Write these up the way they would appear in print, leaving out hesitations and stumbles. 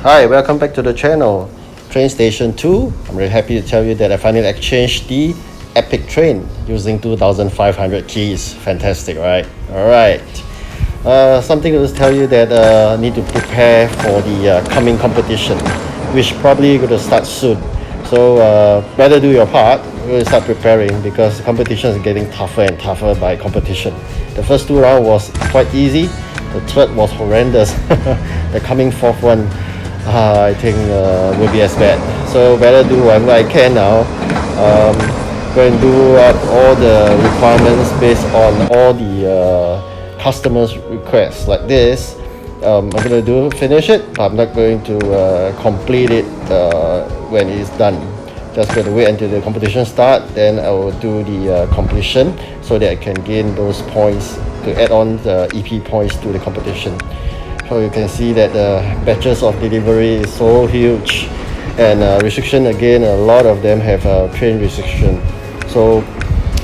Hi, welcome back to the channel. Train station 2. I'm really happy to tell you that I finally exchanged the Epic train using 2500 keys. Fantastic, right? Alright. Something to tell you that I need to prepare for the coming competition, which probably going to start soon. So better do your part. We're going to start preparing because the competition is getting tougher and tougher by competition. The first 2 rounds was quite easy. The third was horrendous. The coming fourth one, I think will be as bad. So better do whatever I can now. Go and do up all the requirements based on all the customers' requests like this. I'm gonna finish it, but I'm not going to complete it when it's done. Just going to wait until the competition start, then I will do the completion so that I can gain those points to add on the EP points to the competition. So you can see that the batches of delivery is so huge, and restriction again, a lot of them have train restriction. So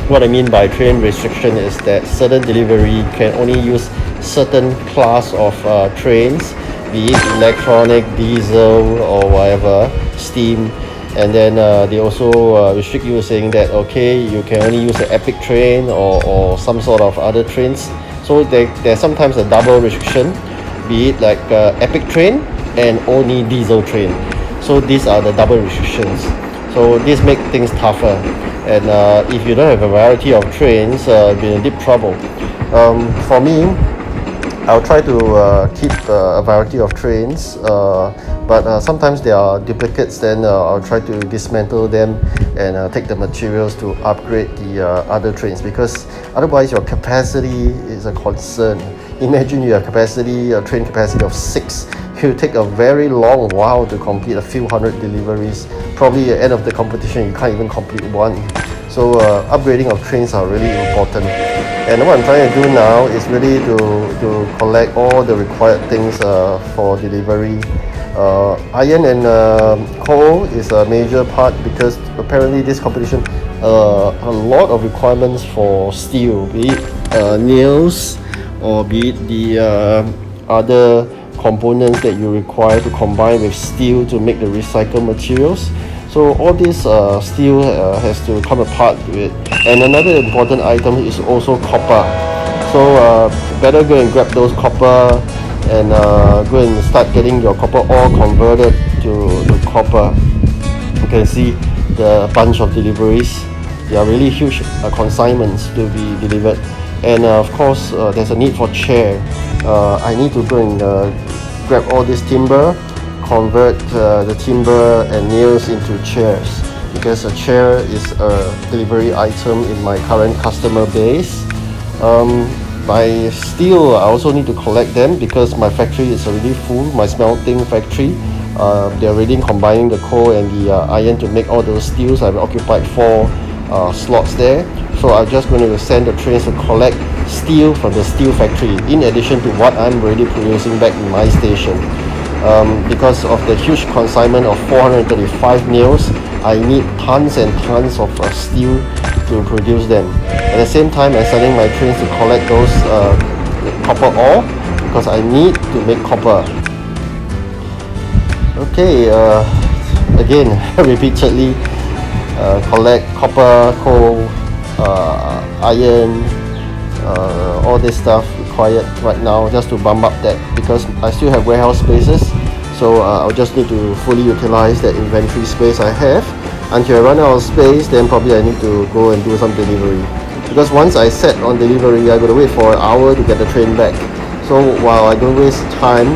what I mean by train restriction is that certain delivery can only use certain class of trains, be it electronic, diesel or whatever, steam. And then they also restrict you, saying that okay, you can only use an Epic train or some sort of other trains. So there's sometimes a double restriction, be it like Epic train and only diesel train. So these are the double restrictions. So this makes things tougher. And if you don't have a variety of trains, you'll be in deep trouble. For me, I'll try to keep a variety of trains, but sometimes there are duplicates. Then I'll try to dismantle them and take the materials to upgrade the other trains, because otherwise your capacity is a concern. Imagine you have a train capacity of 6. It will take a very long while to complete a few hundred deliveries. Probably at the end of the competition you can't even complete one. So upgrading of trains are really important. And what I'm trying to do now is really to collect all the required things for delivery. Iron and coal is a major part, because apparently this competition a lot of requirements for steel, be it nails or be it the other components that you require to combine with steel to make the recycled materials. So all this steel has to come apart to it. And another important item is also copper. So better go and grab those copper and go and start getting your copper ore converted to copper. You can see the bunch of deliveries. They are really huge consignments to be delivered. And of course there's a need for chair. I need to go and grab all this timber, convert the timber and nails into chairs, because a chair is a delivery item in my current customer base. By steel, I also need to collect them because my factory is already full, my smelting factory. They're already combining the coal and the iron to make all those steels. I've occupied 4 slots there. So I'm just going to send the trains to collect steel from the steel factory, in addition to what I'm already producing back in my station. Because of the huge consignment of 435 nails, I need tons and tons of steel to produce them. At the same time, I'm sending my trains to collect those copper ore, because I need to make copper. Okay, again, repeatedly collect copper, coal, iron, all this stuff required right now just to bump up that, because I still have warehouse spaces. So I'll just need to fully utilize that inventory space I have. Until I run out of space, then probably I need to go and do some delivery, because once I set on delivery, I gotta wait for an hour to get the train back. So while I don't waste time,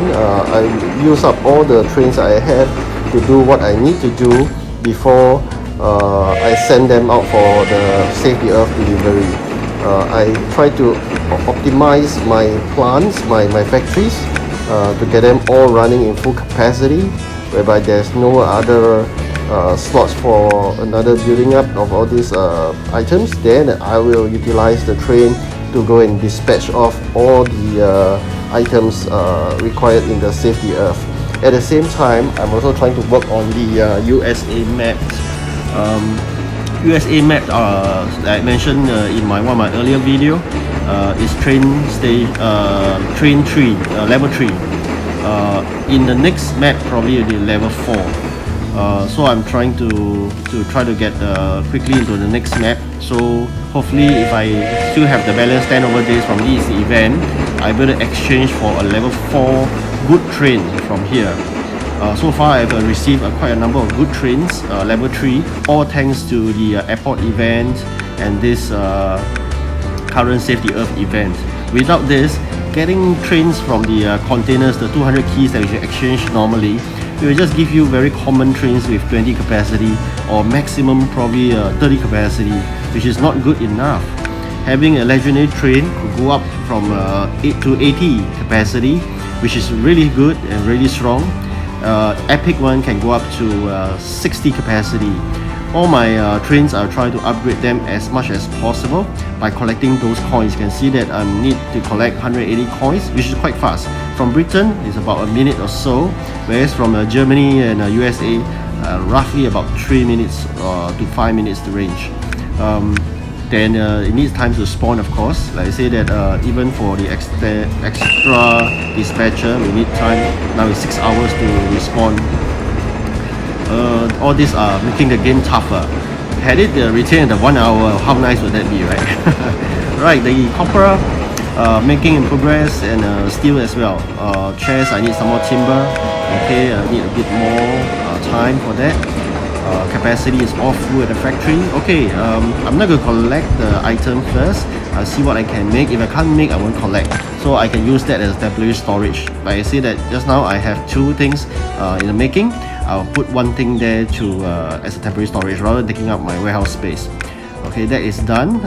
I use up all the trains I have to do what I need to do before I send them out for the Save the Earth delivery. I try to optimize my plants, my factories, to get them all running in full capacity, whereby there's no other slots for another building up of all these items. Then I will utilize the train to go and dispatch off all the items required in the Save the Earth. At the same time, I'm also trying to work on the USA maps. USA map, I mentioned in one of my earlier video, is train 3, level 3. in the next map probably it'll be level 4. So I'm trying to get quickly into the next map. So hopefully if I still have the balance 10 over days from this event, I will exchange for a level 4 good train from here. So far I've received quite a number of good trains, level 3, all thanks to the airport event and this current safety earth event. Without this, getting trains from the containers, the 200 keys that you should exchange normally, it will just give you very common trains with 20 capacity or maximum probably 30 capacity, which is not good enough. Having a legendary train could go up from 8 to 80 capacity, which is really good and really strong. Epic one can go up to 60 capacity. All my trains, I'll try to upgrade them as much as possible by collecting those coins. You can see that I need to collect 180 coins, which is quite fast. From Britain, it's about a minute or so, whereas from Germany and USA, roughly about 3 minutes to 5 minutes to range. Then it needs time to spawn, of course. Like I say that even for the extra dispatcher, we need time. Now it's 6 hours to respawn. All these are making the game tougher. Had it retained the 1 hour, how nice would that be, right? Right, the copper making in progress, and steel as well. Chairs, I need some more timber. Okay, I need a bit more time for that. Capacity is all full at the factory. Okay, I'm not going to collect the item first. I'll see what I can make. If I can't make, I won't collect. So I can use that as temporary storage. Like I say that just now I have 2 things in the making. I'll put 1 thing there to as a temporary storage rather than taking up my warehouse space. Okay, that is done.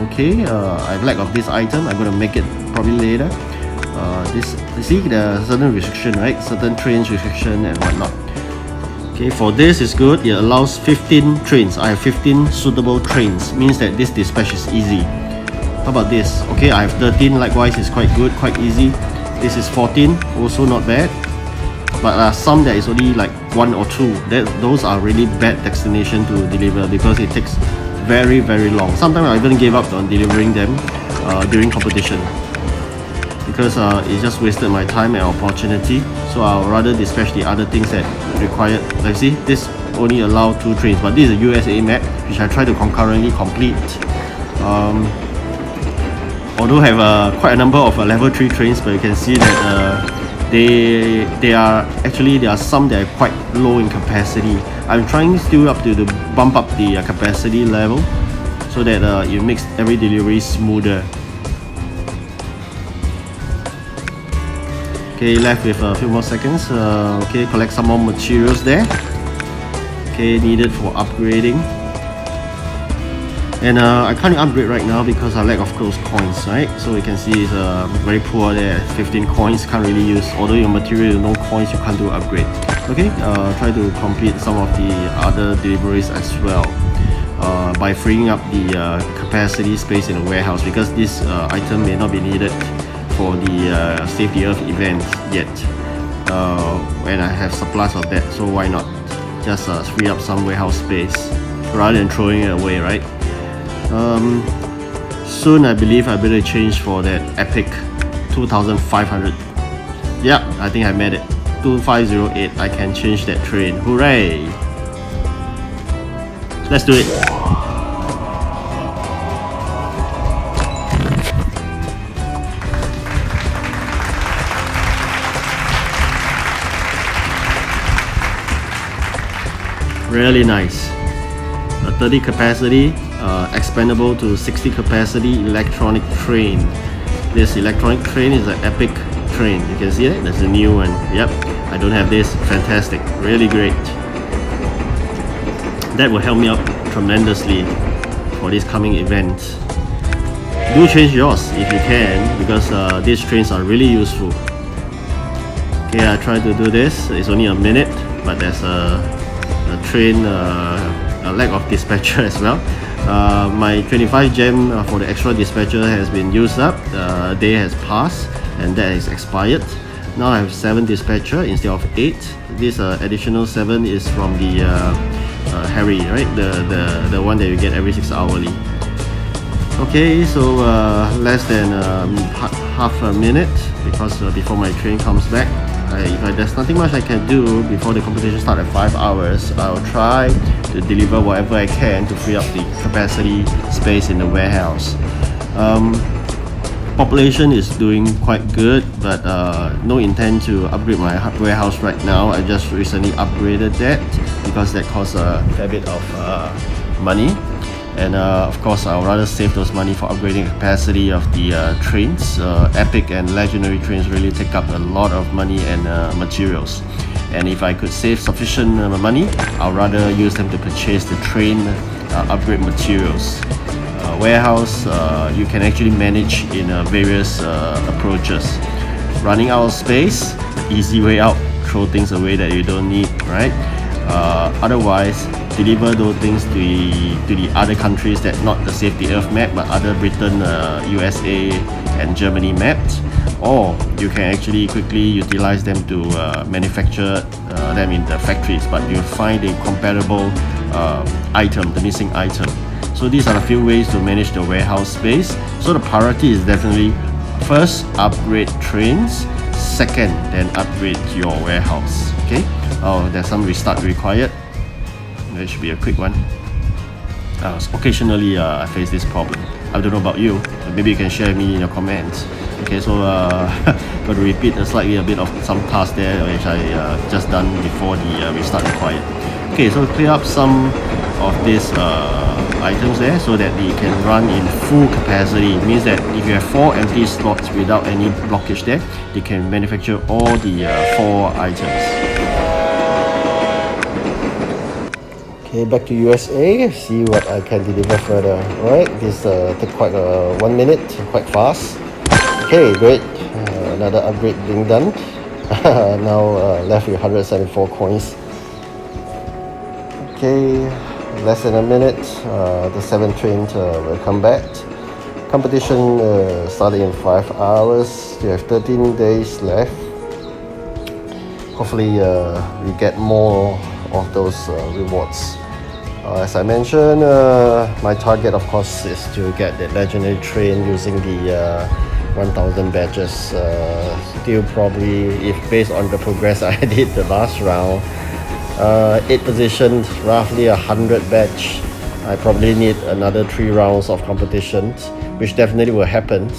Okay, I lack of this item. I'm going to make it probably later. This, you see, the certain restriction, right? Certain trains restriction and whatnot. Okay, for this is good. It allows 15 trains. I have 15 suitable trains. Means that this dispatch is easy. How about this? Okay, I have 13. Likewise, it's quite good, quite easy. This is 14. Also not bad. But some that is only like 1 or 2. Those are really bad destination to deliver because it takes very, very long. Sometimes I even gave up on delivering them during competition because it just wasted my time and opportunity. So I'll rather dispatch the other things that required. Like see, this only allow 2 trains, but this is a USA map which I try to concurrently complete. Although I have quite a number of level 3 trains, but you can see that there are some that are quite low in capacity. I'm trying still up to bump up the capacity level so that it makes every delivery smoother. Okay, left with a few more seconds. Okay, collect some more materials there. Okay, needed for upgrading. And I can't upgrade right now because I lack of those coins, right? So you can see it's very poor there. 15 coins, can't really use. Although your material no coins, you can't do upgrade. Okay, try to complete some of the other deliveries as well by freeing up the capacity space in the warehouse, because this item may not be needed for the safety earth event yet. And I have supplies of that, so why not just free up some warehouse space rather than throwing it away, right? Soon I believe I better change for that epic 2500. Yeah, I think I made it. 2508. I can change that train. Hooray! Let's do it. Really nice. A 30 capacity, expandable to 60 capacity electronic train. This electronic train is an epic train. You can see it. That's a new one. Yep, I don't have this. Fantastic. Really great. That will help me out tremendously for this coming event. Do change yours if you can, because these trains are really useful. Okay, I tried to do this. It's only a minute, but there's a train, a lack of dispatcher as well. My 25 gem for the extra dispatcher has been used up. Day has passed and that is expired. Now I have 7 dispatcher instead of 8. This additional 7 is from the Harry, right? The one that you get every 6 hourly. Okay, so less than half a minute because before my train comes back. there's nothing much I can do before the competition start at 5 hours, I'll try to deliver whatever I can to free up the capacity space in the warehouse. Population is doing quite good, but no intent to upgrade my warehouse right now. I just recently upgraded that because that costs a fair bit of money, and of course I'll rather save those money for upgrading capacity of the trains. Epic and legendary trains really take up a lot of money and materials, and if I could save sufficient money, I'll rather use them to purchase the train upgrade materials. Warehouse, you can actually manage in various approaches. Running out of space, easy way out, throw things away that you don't need, right? Otherwise, deliver those things to the other countries that not the Save the Earth map, but other Britain, USA and Germany maps. Or you can actually quickly utilize them to manufacture them in the factories, but you'll find a comparable item, the missing item. So these are a few ways to manage the warehouse space. So the priority is definitely first upgrade trains, second then upgrade your warehouse. Okay. Oh, there's some restart required. That should be a quick one. Occasionally I face this problem. I don't know about you, but maybe you can share with me in your comments. Okay, so got to repeat slightly a bit of some tasks there which I just done before the restart required. Okay, so clear up some of these items there so that they can run in full capacity. It means that if you have 4 empty slots without any blockage there, they can manufacture all the 4 items. Okay, back to USA, see what I can deliver further. Alright, this took quite 1 minute, quite fast. Okay, great, another upgrade being done. Now left with 174 coins. Okay, less than a minute, the 7th train will come back. Competition starting in 5 hours. You have 13 days left. Hopefully we get more of those rewards. As I mentioned, my target of course is to get the legendary train using the 1000 badges. Still probably, if based on the progress I did the last round, 8 positions, roughly 100 badge. I probably need another 3 rounds of competitions, which definitely will happen.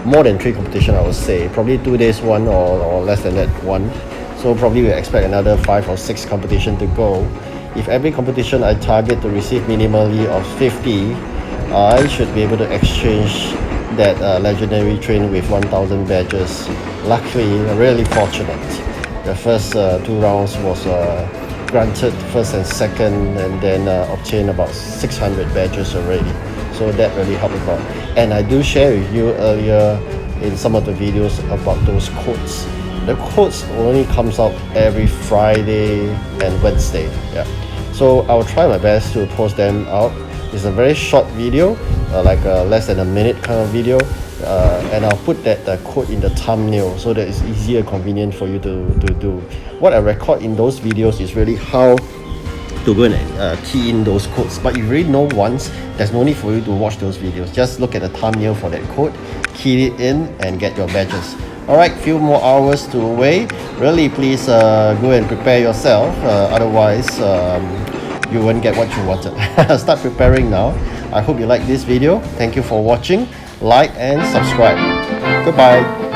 More than 3 competition, I would say. Probably 2 days one or less than that one. So probably we'll expect another 5 or 6 competition to go. If every competition I target to receive minimally of 50, I should be able to exchange that legendary train with 1000 badges. Luckily, really fortunate. The first 2 rounds was granted first and second, and then obtained about 600 badges already. So that really helped a lot. And I do share with you earlier in some of the videos about those codes. The codes only comes out every Friday and Wednesday. Yeah. So I'll try my best to post them out. It's a very short video, like less than a minute kind of video. And I'll put that code in the thumbnail so that it's easier and convenient for you to do. What I record in those videos is really how to go and key in those codes. But if you really know once, there's no need for you to watch those videos. Just look at the thumbnail for that code, key it in and get your badges. Alright, few more hours to wait. Really please go and prepare yourself, otherwise you won't get what you wanted. Start preparing now. I hope you like this video. Thank you for watching. Like and subscribe. Goodbye.